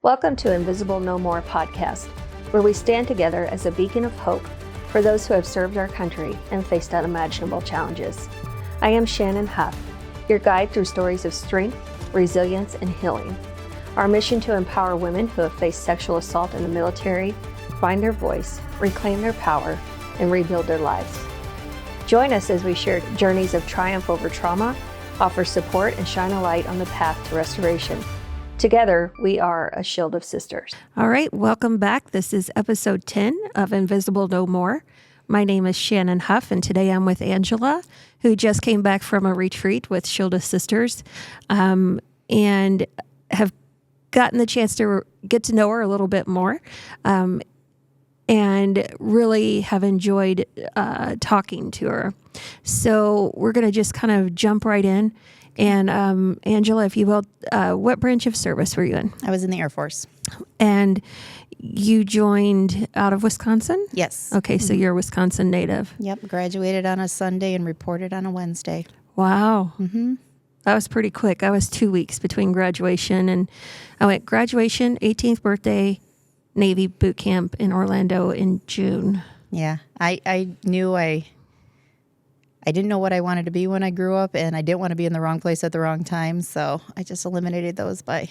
Welcome to Invisible No More podcast, where we stand together as a beacon of hope for those who have served our country and faced unimaginable challenges. I am Shannon Hough, your guide through stories of strength, resilience, and healing. Our mission to empower women who have faced sexual assault in the military, find their voice, reclaim their power, and rebuild their lives. Join us as we share journeys of triumph over trauma, offer support, and shine a light on the path to restoration. Together, we are a shield of sisters. All right, welcome back. This is episode 10 of Invisible No More. My name is Shannon Hough, and today I'm with Angela, who just came back from a retreat with Shield of Sisters, and have gotten the chance to get to know her a little bit more, and really have enjoyed talking to her. So we're going to just kind of jump right in. And Angela, if you will, what branch of service were you in? I was in the Air Force. And you joined out of Wisconsin? Yes. Okay, so you're a Wisconsin native. Yep, graduated on a Sunday and reported on a Wednesday. Wow. Mm-hmm. That was pretty quick. I was 2 weeks between graduation, and I went graduation, 18th birthday, Navy boot camp in Orlando in June. Yeah, I knew I didn't know what I wanted to be when I grew up, and I didn't want to be in the wrong place at the wrong time, so I just eliminated those by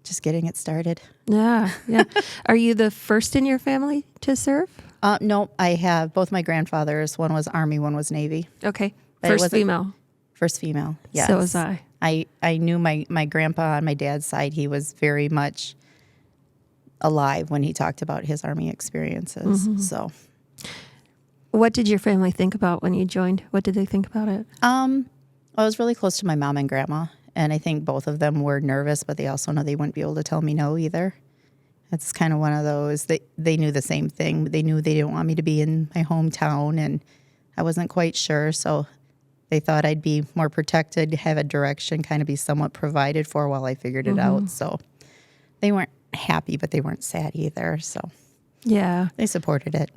just getting it started. Yeah. Are you the first in your family to serve? No, I have both my grandfathers. One was Army, one was Navy. Okay. But First female. First female, yes. So was I. I knew my grandpa on my dad's side, he was very much alive when he talked about his Army experiences, so... What did your family think about when you joined? What did they think about it? I was really close to my mom and grandma, and I think both of them were nervous, but they also know they wouldn't be able to tell me no either. It's kind of one of those, they knew the same thing. They knew they didn't want me to be in my hometown, and I wasn't quite sure, so they thought I'd be more protected, have a direction, kind of be somewhat provided for while I figured it out. So they weren't happy, but they weren't sad either, so yeah, they supported it.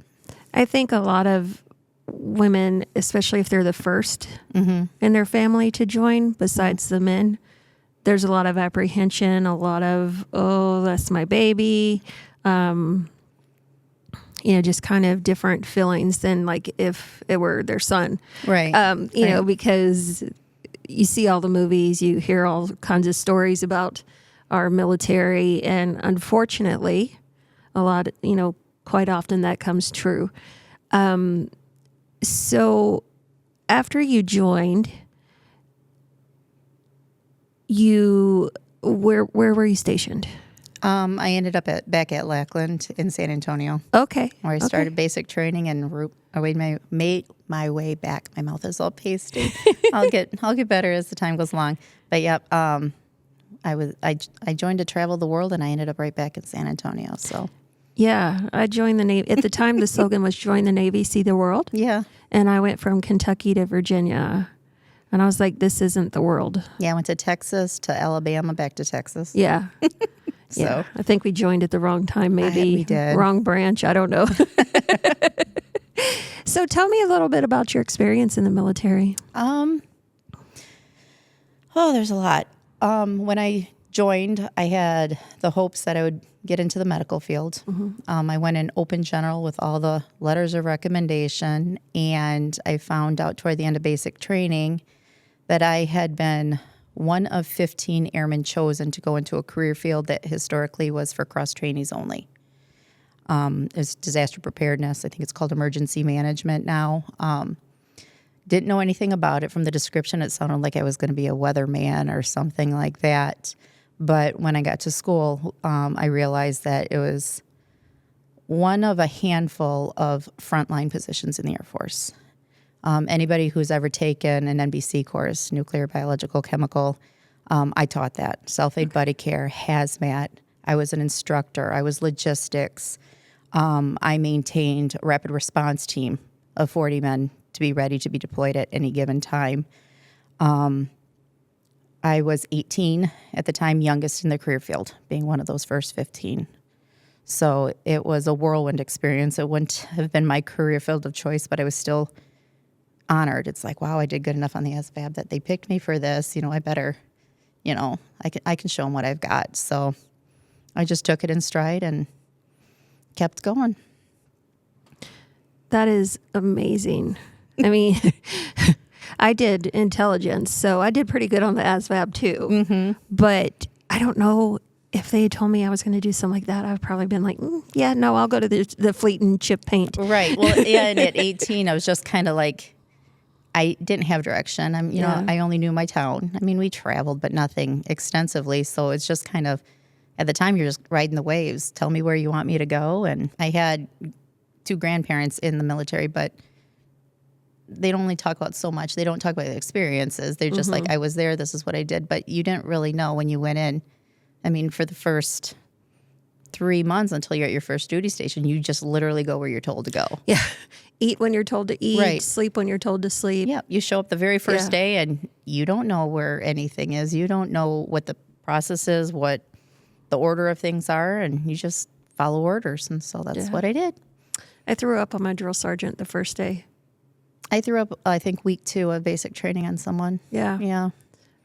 I think a lot of women, especially if they're the first in their family to join, besides the men, there's a lot of apprehension, a lot of, oh, that's my baby, just kind of different feelings than like if it were their son. Right. You know, because you see all the movies, you hear all kinds of stories about our military, and unfortunately, quite often that comes true. So after you joined, where were you stationed? I ended up back at Lackland in San Antonio. Okay. Where I started basic training and I made my way back. My mouth is all pasty. I'll get better as the time goes along. But yep, I joined to travel the world, and I ended up right back in San Antonio. So. Yeah, I joined the Navy. At the time, the slogan was join the Navy, see the world. Yeah. And I went from Kentucky to Virginia. And I was like, this isn't the world. Yeah, I went to Texas, to Alabama, back to Texas. Yeah. So yeah. I think we joined at the wrong time, maybe. We did. Wrong branch. I don't know. So tell me a little bit about your experience in the military. There's a lot. When I joined, I had the hopes that I would get into the medical field. I went in open general with all the letters of recommendation, and I found out toward the end of basic training that I had been one of 15 airmen chosen to go into a career field that historically was for cross trainees only. It's disaster preparedness. I think it's called emergency management now. Didn't know anything about it. From the description, it sounded like I was going to be a weatherman or something like that. But when I got to school, I realized that it was one of a handful of frontline positions in the Air Force. Anybody who's ever taken an NBC course, nuclear, biological, chemical, I taught that. Self-aid buddy care, hazmat. I was an instructor. I was logistics. I maintained a rapid response team of 40 men to be ready to be deployed at any given time. I was 18 at the time, youngest in the career field, being one of those first 15. So it was a whirlwind experience. It wouldn't have been my career field of choice, but I was still honored. It's like, wow, I did good enough on the SBAB that they picked me for this. I better, I can show them what I've got. So I just took it in stride and kept going. That is amazing. I mean, I did intelligence, so I did pretty good on the ASVAB too. But I don't know if they had told me I was going to do something like that. I've probably been like, yeah, no, I'll go to the fleet and chip paint. Right. Well, yeah, and at 18, I was just kind of like, I didn't have direction. I only knew my town. I mean, we traveled, but nothing extensively. So it's just kind of, at the time, you're just riding the waves. Tell me where you want me to go. And I had 2 grandparents in the military, but they don't only talk about so much. They don't talk about the experiences. They're just like, I was there. This is what I did. But you didn't really know when you went in. I mean, for the first 3 months until you're at your first duty station, you just literally go where you're told to go. Yeah. Eat when you're told to eat. Right. Sleep when you're told to sleep. Yeah. You show up the very first day and you don't know where anything is. You don't know what the process is, what the order of things are, and you just follow orders. And so that's what I did. I threw up on my drill sergeant the first day. I threw up, I think, week 2 of basic training on someone. Yeah. Yeah.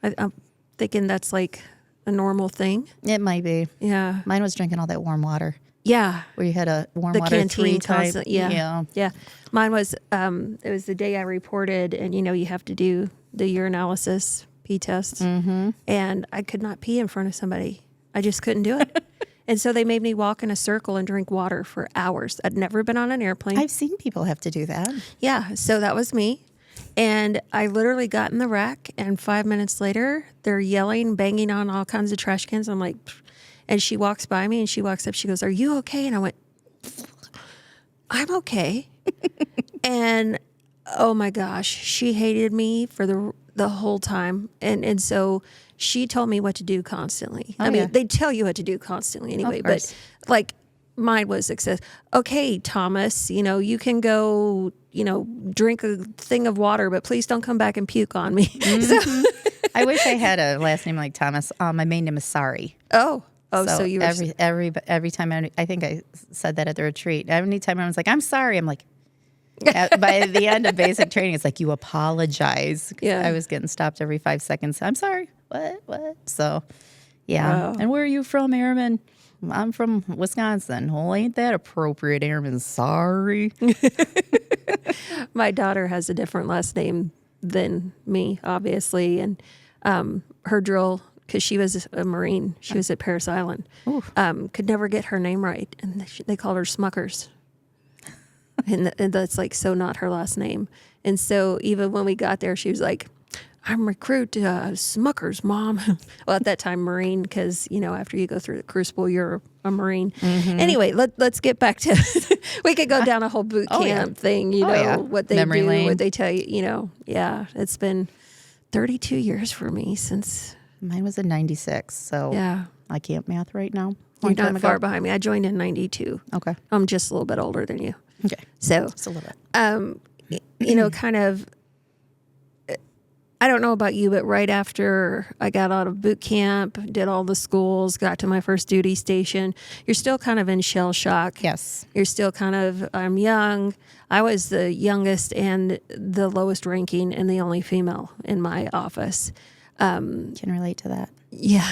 I'm thinking that's like a normal thing. It might be. Yeah. Mine was drinking all that warm water. Yeah. Where you had a warm The water canteen 3 times. Yeah. Mine was, it was the day I reported, and you have to do the urinalysis pee test. And I could not pee in front of somebody. I just couldn't do it. And so they made me walk in a circle and drink water for hours. I'd never been on an airplane. I've seen people have to do that. Yeah. So that was me. And I literally got in the rack, and 5 minutes later, they're yelling, banging on all kinds of trash cans. I'm like, pfft. And she walks by me and she walks up. She goes, "Are you okay?" And I went, "I'm okay." And oh my gosh, she hated me for the whole time. And so she told me what to do constantly. I mean, they tell you what to do constantly anyway, but like mine was success. "Okay, Thomas, you can go, drink a thing of water, but please don't come back and puke on me." So, I wish I had a last name like Thomas. My main name is Sari. So you were every time I think I said that at the retreat. Every time I was like, "I'm sorry," I'm like, by the end of basic training, it's like, you apologize. Yeah. I was getting stopped every 5 seconds. "I'm sorry." What? So, yeah. Wow. "And where are you from, Airman?" "I'm from Wisconsin." "Well, ain't that appropriate, Airman?" "Sorry." My daughter has a different last name than me, obviously, and her drill, because she was a Marine, she was at Parris Island, could never get her name right, and they called her Smuckers. And that's like so not her last name. And so even when we got there, she was like, "I'm recruit Smuckers, Mom." Well, at that time, Marine, because, after you go through the crucible, you're a Marine. Anyway, let's get back to, we could go down a whole boot camp thing, what they Memory do, lane. what they tell you, Yeah, it's been 32 years for me since. Mine was in 96, so Yeah. I can't math right now. You're not far behind me. I joined in 92. Okay. I'm just a little bit older than you. Okay. So, Just a little bit. kind of, I don't know about you, but right after I got out of boot camp, did all the schools, got to my first duty station, you're still kind of in shell shock. Yes. You're still kind of, I'm young. I was the youngest and the lowest ranking and the only female in my office. Can relate to that. Yeah.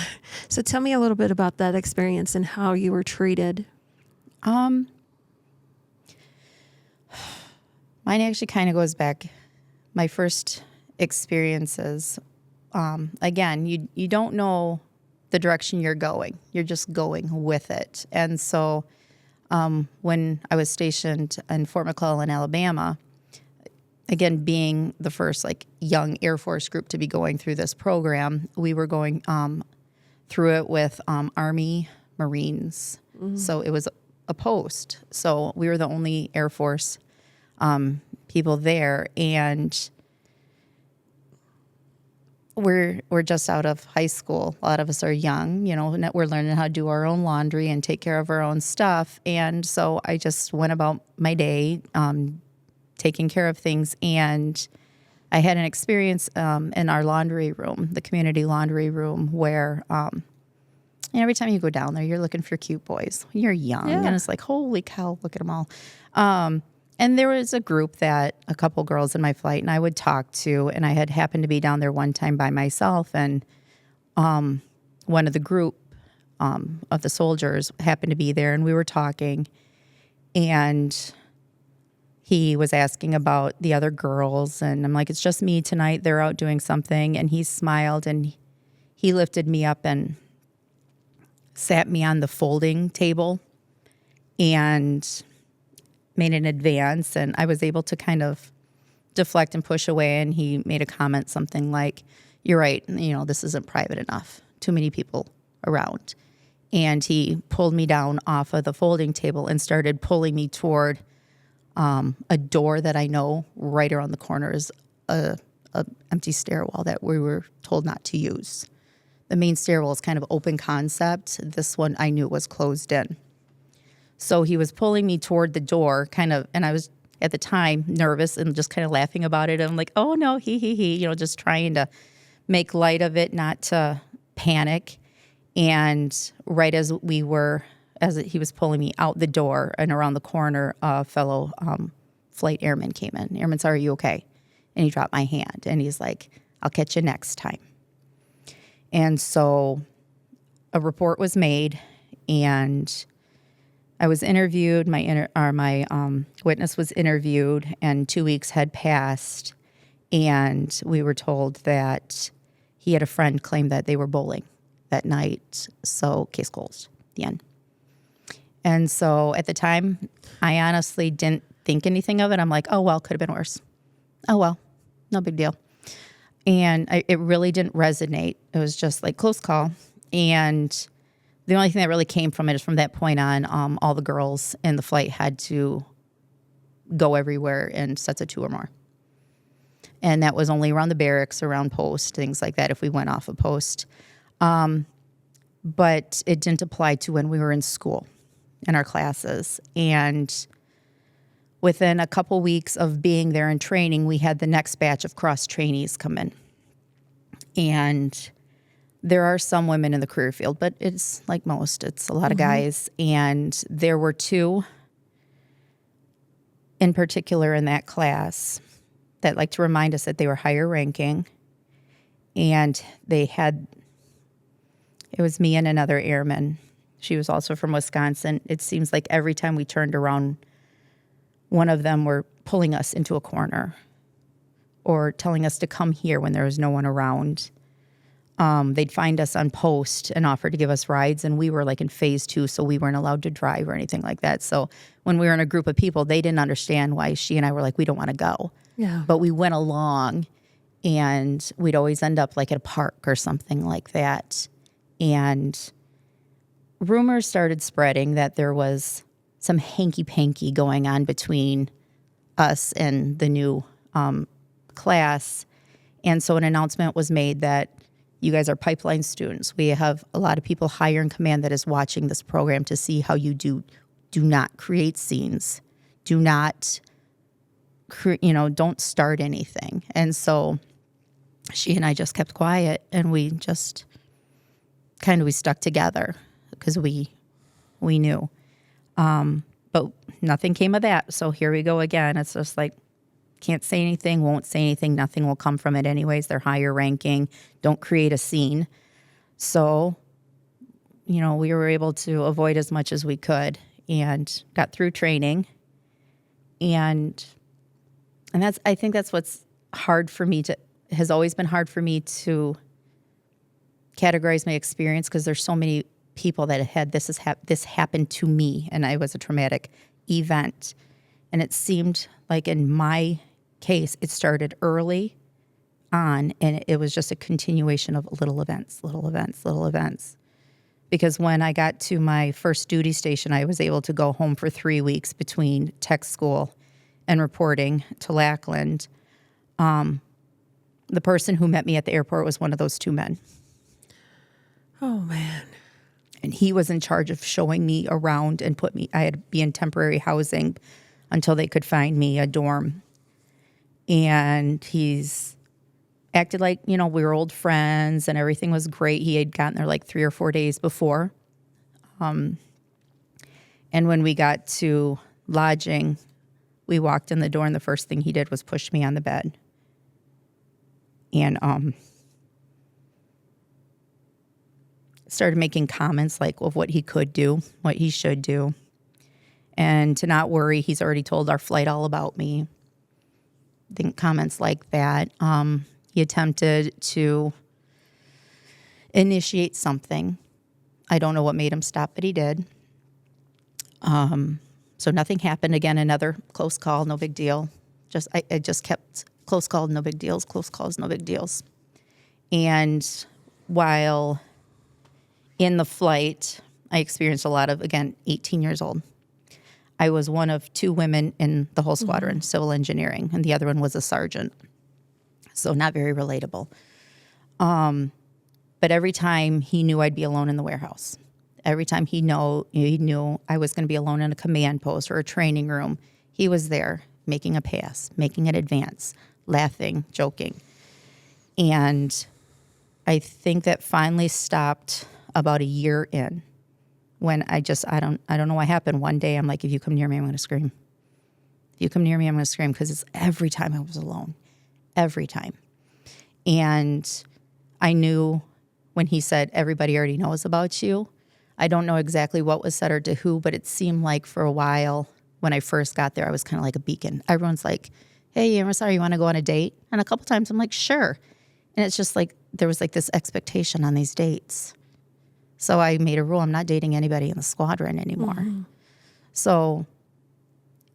So tell me a little bit about that experience and how you were treated. Mine actually kind of goes back. My first experiences, again, you don't know the direction you're going. You're just going with it. And so when I was stationed in Fort McClellan, Alabama, again, being the first young Air Force group to be going through this program, we were going through it with Army Marines. So it was a post. So we were the only Air Force people there, and we're just out of high school. A lot of us are young, we're learning how to do our own laundry and take care of our own stuff. And so I just went about my day, taking care of things. And I had an experience in our laundry room, the community laundry room, where every time you go down there, you're looking for cute boys. You're young, and it's like, holy cow, look at them all. And there was a group that a couple girls in my flight and I would talk to, and I had happened to be down there one time by myself, and one of the group of the soldiers happened to be there, and we were talking, and he was asking about the other girls, and I'm like, it's just me tonight. They're out doing something. And he smiled, and he lifted me up and sat me on the folding table and made an advance, and I was able to kind of deflect and push away, and he made a comment, something like, you're right, this isn't private enough. Too many people around. And he pulled me down off of the folding table and started pulling me toward a door that I know right around the corner is a empty stairwell that we were told not to use. The main stairwell is kind of open concept. This one I knew was closed in. So he was pulling me toward the door, kind of, and I was at the time nervous and just kind of laughing about it. I'm like, oh no, he, just trying to make light of it, not to panic. And right as he was pulling me out the door and around the corner, a fellow flight airman came in. Airman, sorry, are you okay? And he dropped my hand, and he's like, I'll catch you next time. And so a report was made, and I was interviewed. My witness was interviewed, and 2 weeks had passed, and we were told that he had a friend claim that they were bowling that night. So case closed. The end. And so at the time, I honestly didn't think anything of it. I'm like, oh well, could have been worse. Oh well, no big deal. And it really didn't resonate. It was just like close call. And the only thing that really came from it is from that point on, all the girls in the flight had to go everywhere in sets of 2 or more. And that was only around the barracks, around post, things like that, if we went off a post. But it didn't apply to when we were in school, in our classes. And within a couple weeks of being there in training, we had the next batch of cross trainees come in. And there are some women in the career field, but it's like most, it's a lot of guys. And there were 2 in particular in that class that like to remind us that they were higher ranking. And it was me and another airman. She was also from Wisconsin. It seems like every time we turned around, one of them were pulling us into a corner or telling us to come here when there was no one around. They'd find us on post and offer to give us rides, and we were like in phase 2, so we weren't allowed to drive or anything like that. So when we were in a group of people, they didn't understand why she and I were like, we don't want to go. Yeah. But we went along, and we'd always end up like at a park or something like that. And rumors started spreading that there was some hanky-panky going on between us and the new class. And so an announcement was made that you guys are pipeline students. We have a lot of people higher in command that is watching this program to see how you do not create scenes. Do not, don't start anything. And so she and I just kept quiet, and we just we stuck together because we knew. But nothing came of that. So here we go again. It's just like, can't say anything, won't say anything, nothing will come from it anyways. They're higher ranking. Don't create a scene. So, we were able to avoid as much as we could and got through training. And I think that's what's has always been hard for me to categorize my experience, because there's so many people that had this happened to me, and I was a traumatic event. And it seemed like in my case, it started early on, and it was just a continuation of little events. Because when I got to my first duty station, I was able to go home for 3 weeks between tech school and reporting to Lackland. The person who met me at the airport was one of those 2 men. Oh, man. And he was in charge of showing me around and I had to be in temporary housing until they could find me a dorm. And he's acted like, we were old friends and everything was great. He had gotten there like 3 or 4 days before. And when we got to lodging, we walked in the door, and the first thing he did was push me on the bed. And started making comments like of what he could do, what he should do, and to not worry. He's already told our flight all about me. I think comments like that. He attempted to initiate something. I don't know what made him stop, but he did. So nothing happened. Again, another close call, no big deal. I just kept close calls, no big deals, close calls, no big deals. And while in the flight, I experienced a lot of, again, 18 years old. I was one of 2 women in the whole squadron, civil engineering, and the other one was a sergeant. So not very relatable. But every time he knew I'd be alone in the warehouse, every time he knew I was going to be alone in a command post or a training room, he was there making a pass, making an advance, laughing, joking. And I think that finally stopped about a year in when I don't know what happened. One day I'm like, if you come near me, I'm going to scream. If you come near me, I'm going to scream, because it's every time I was alone, every time. And I knew when he said, everybody already knows about you. I don't know exactly what was said or to who, but it seemed like for a while when I first got there, I was kind of like a beacon. Everyone's like, hey, I'm sorry, you want to go on a date? And a couple times I'm like, sure. And it's just like there was like this expectation on these dates. So I made a rule, I'm not dating anybody in the squadron anymore. So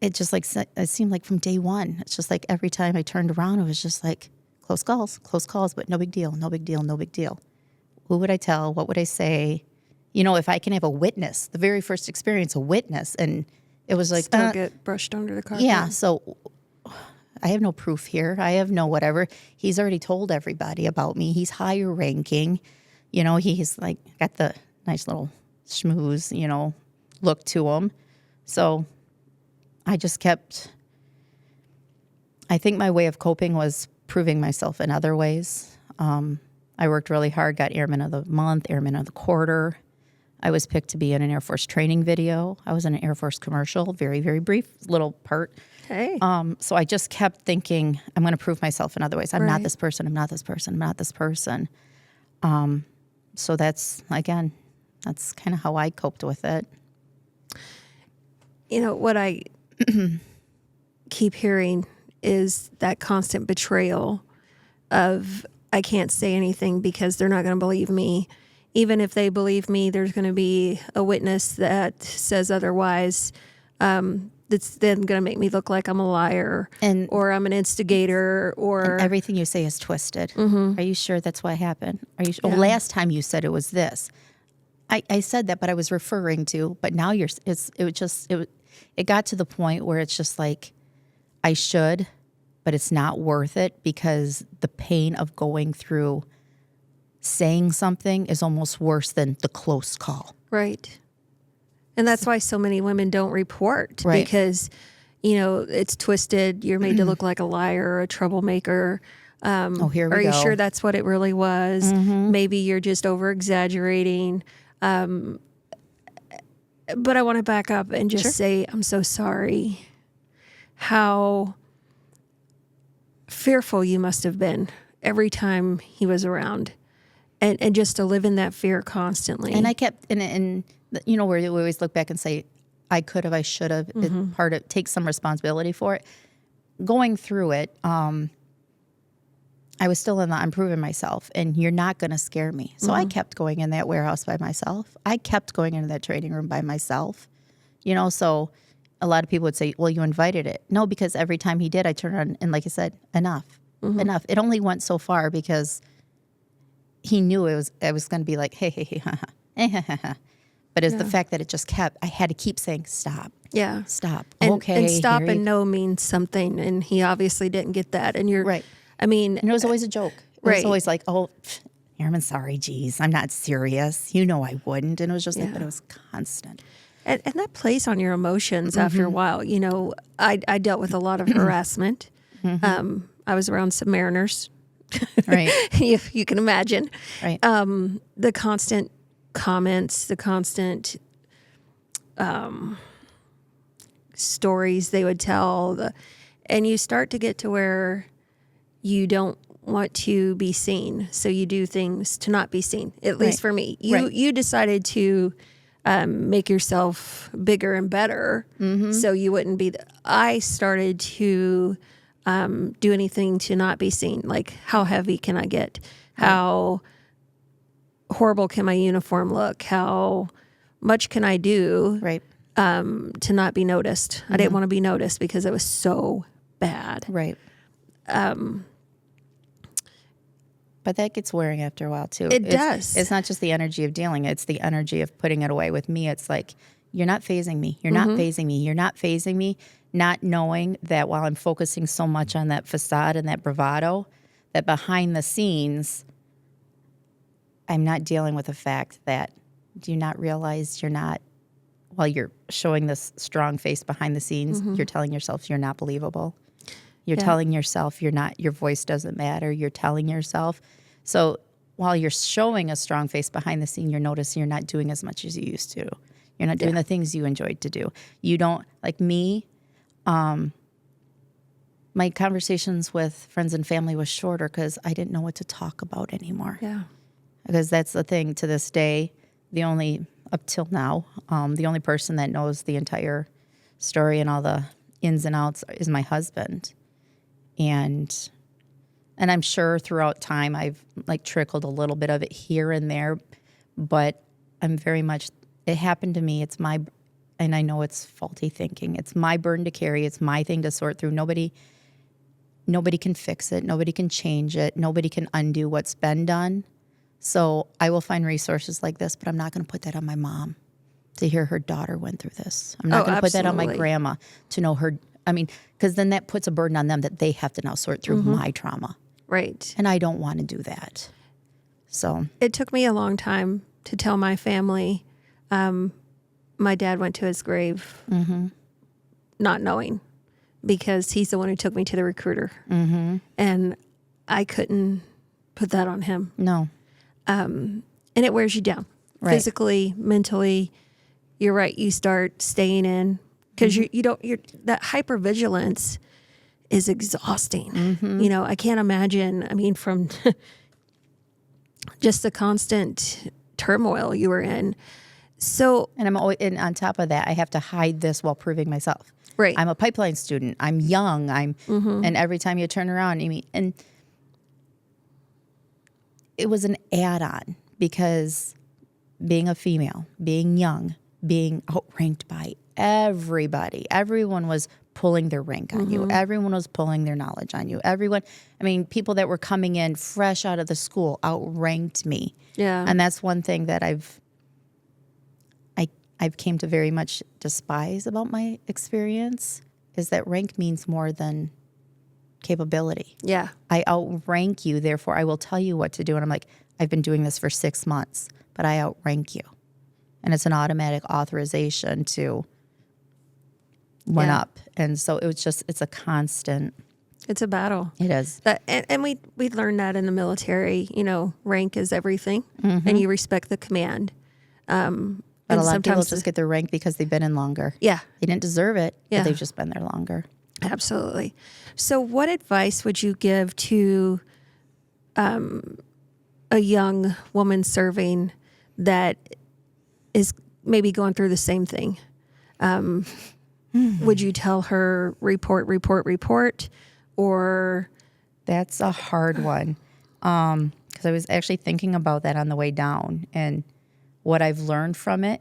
it just like, it seemed like from day one, it's just like every time I turned around, it was just like close calls, but no big deal, no big deal, no big deal. Who would I tell? What would I say? You know, if I can have a witness, the very first experience, a witness, and it was like... Still get brushed under the carpet. Yeah, so I have no proof here. I have no whatever. He's already told everybody about me. He's higher ranking. You know, he's like got the nice little schmooze, you know, look to him. So I just kept... I think my way of coping was proving myself in other ways. I worked really hard, got Airman of the Month, Airman of the Quarter. I was picked to be in an Air Force training video. I was in an Air Force commercial, very, very brief little part. Hey. So I just kept thinking, I'm going to prove myself in other ways. I'm not Right. this person. I'm not this person. I'm not this person. So that's, again, that's kind of how I coped with it. You know, what I keep hearing is that constant betrayal of, I can't say anything because they're not going to believe me. Even if they believe me, there's going to be a witness that says otherwise. That's then going to make me look like I'm a liar, or I'm an instigator, or everything you say is twisted. Are you sure that's what happened? Are you sure? Yeah. Last time you said it was this. I said that, but I was referring to. But now it got to the point where it's just like, I should, but it's not worth it, because the pain of going through saying something is almost worse than the close call. right. And that's why so many women don't report, Right. because, you know, it's twisted. You're made to look like a liar or a troublemaker. Here we Are you go. sure that's what it really was? Maybe you're just over exaggerating. But I want to back up and just Sure. say, I'm so sorry. How fearful you must have been every time he was around, and just to live in that fear constantly. And I kept, and you know, where we always look back and say, I could have, I should have. It take some responsibility for it. Going through it, I was still in the, I'm proving myself, and you're not going to scare me. So I kept going in that warehouse by myself. I kept going into that training room by myself. You know, so a lot of people would say, well, you invited it. No, because every time he did, I turned around and, like I said, enough. It only went so far because he knew I was going to be like, hey, ha, ha. But it's the fact that it just kept, I had to keep saying, stop. Yeah. Stop. And, Okay. and stop here and you- no means something, and he obviously didn't get that. And you're Right. I mean, And it was always a joke. It Right. was always like, oh, Airman, sorry, geez, I'm not serious. You know I wouldn't. And it was just like, Yeah. but it was constant. and that plays on your emotions after a while. You know, I dealt with a lot of harassment. I was around some mariners, Right. if you can imagine. Right. The constant comments, the constant stories they would tell, and you start to get to where you don't want to be seen, so you do things to not be seen. At least for me, you decided to make yourself bigger and better, so you wouldn't be. I started to do anything to not be seen. Like, how heavy can I get? How horrible can my uniform look? How much can I do to not be noticed? I didn't want to be noticed because it was so bad. Right. But that gets wearing after a while, too. It does. It's not just the energy of dealing. It's the energy of putting it away. With me, it's like, you're not phasing me. You're not phasing me. You're not phasing me. Not knowing that while I'm focusing so much on that facade and that bravado, that behind the scenes, I'm not dealing with the fact that, do you not realize you're not, while you're showing this strong face behind the scenes, you're telling yourself you're not believable. You're telling yourself you're not, your voice doesn't matter. You're telling yourself. So while you're showing a strong face behind the scene, you're noticing you're not doing as much as you used to. You're not doing the things you enjoyed to do. You don't, like me, my conversations with friends and family was shorter because I didn't know what to talk about anymore. Yeah. Because that's the thing, to this day, up till now, the only person that knows the entire story and all the ins and outs is my husband. And I'm sure throughout time I've like trickled a little bit of it here and there, but I'm very much, it happened to me. It's my, and I know it's faulty thinking. It's my burden to carry. It's my thing to sort through. Nobody can fix it. Nobody can change it. Nobody can undo what's been done. So I will find resources like this, but I'm not going to put that on my mom to hear her daughter went through this. I'm not going to put that on my grandma to know her. I mean, because then that puts a burden on them that they have to now sort through my trauma. Right. And I don't want to do that. So it took me a long time to tell my family. My dad went to his grave not knowing, because he's the one who took me to the recruiter. And I couldn't put that on him. No. And it wears you down physically, mentally. You're right. You start staying in because that hypervigilance is exhausting. You know, I can't imagine. I mean, from just the constant turmoil you were in. So, and I'm always, and on top of that, I have to hide this while proving myself. Right. I'm a pipeline student. I'm young. And every time you turn around, and it was an add-on because being a female, being young, being outranked by everybody, everyone was pulling their rank on you. Everyone was pulling their knowledge on you. People that were coming in fresh out of the school outranked me. Yeah. And that's one thing that I've came to very much despise about my experience, is that rank means more than capability. Yeah. I outrank you, therefore I will tell you what to do. And I'm like, I've been doing this for 6 months, but I outrank you. And it's an automatic authorization to one up. And so it's a constant. It's a battle. It is. And we learned that in the military, rank is everything, and you respect the command. But a lot of people just get their rank because they've been in longer. Yeah. They didn't deserve it, but they've just been there longer. Absolutely. So what advice would you give to a young woman serving that is maybe going through the same thing? Would you tell her report, or? That's a hard one. Because I was actually thinking about that on the way down and what I've learned from it.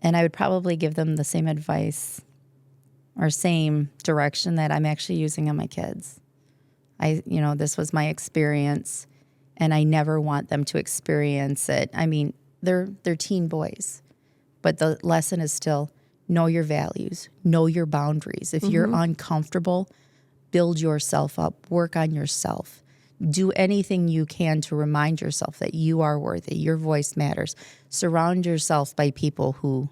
And I would probably give them the same advice or same direction that I'm actually using on my kids. This was my experience, and I never want them to experience it. I mean, they're teen boys, but the lesson is still know your values, know your boundaries. If you're uncomfortable, build yourself up, work on yourself. Do anything you can to remind yourself that you are worthy, your voice matters. Surround yourself by people who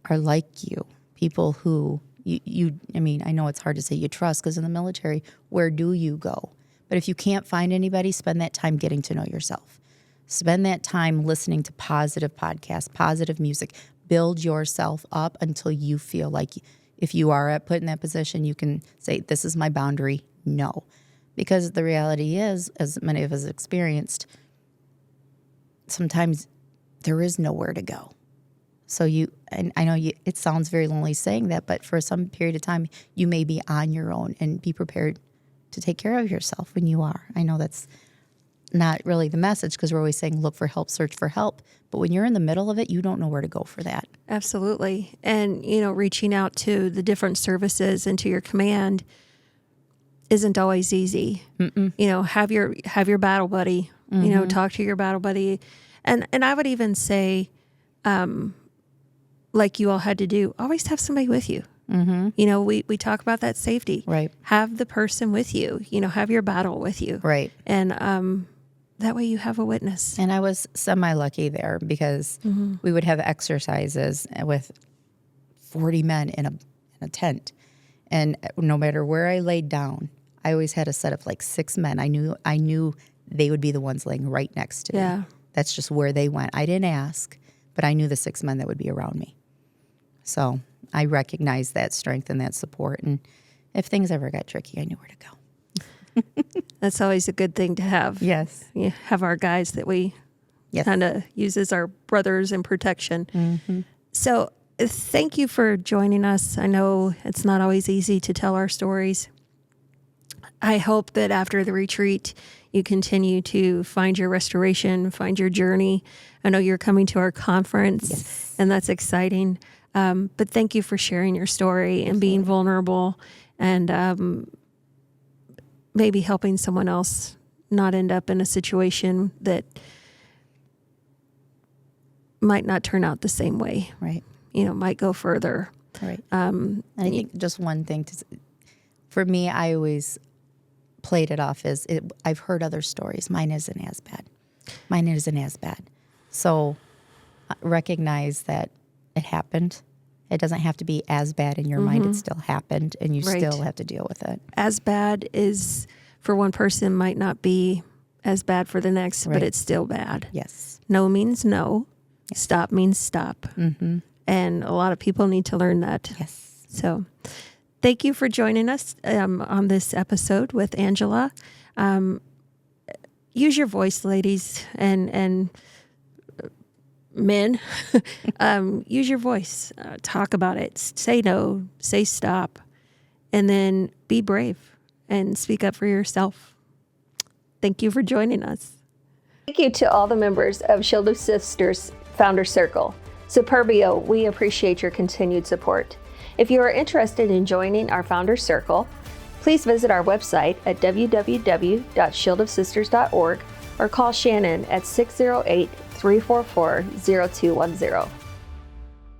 are like you, people who I know it's hard to say you trust, because in the military, where do you go? But if you can't find anybody, spend that time getting to know yourself. Spend that time listening to positive podcasts, positive music. Build yourself up until you feel like if you are put in that position, you can say, this is my boundary. No. Because the reality is, as many of us experienced, sometimes there is nowhere to go. So and I know it sounds very lonely saying that, but for some period of time, you may be on your own, and be prepared to take care of yourself when you are. I know that's not really the message, because we're always saying look for help, search for help. But when you're in the middle of it, you don't know where to go for that. Absolutely. And, reaching out to the different services and to your command isn't always easy. Have your battle buddy, talk to your battle buddy. And I would even say, like you all had to do, always have somebody with you. We talk about that safety. Right. Have the person with you, have your battle with you. Right. And that way you have a witness. And I was semi-lucky there, because we would have exercises with 40 men in a tent. And no matter where I laid down, I always had a set of like 6 men. I knew they would be the ones laying right next to me. That's just where they went. I didn't ask, but I knew the 6 men that would be around me. So I recognized that strength and that support. And if things ever got tricky, I knew where to go. That's always a good thing to have. Yes. You have our guys that we kind of use as our brothers in protection. So thank you for joining us. I know it's not always easy to tell our stories. I hope that after the retreat, you continue to find your restoration, find your journey. I know you're coming to our conference, and that's exciting. But thank you for sharing your story and being vulnerable, and maybe helping someone else not end up in a situation that might not turn out the same way. Right. Might go further. Right. And I think just one thing for me, I always played it off as I've heard other stories. Mine isn't as bad. So recognize that it happened. It doesn't have to be as bad in your mind. It still happened, and you still have to deal with it. As bad is for one person might not be as bad for the next, but it's still bad. Yes. No means no. Yes. Stop means stop. And a lot of people need to learn that. Yes. So thank you for joining us on this episode with Angela. Use your voice, ladies, and men. Use your voice. Talk about it. Say no. Say stop. And then be brave and speak up for yourself. Thank you for joining us. Thank you to all the members of Shield of Sisters Founder Circle. Superbio, we appreciate your continued support. If you are interested in joining our Founder Circle, please visit our website at www.shieldofsisters.org or call Shannon at 608-344-0210.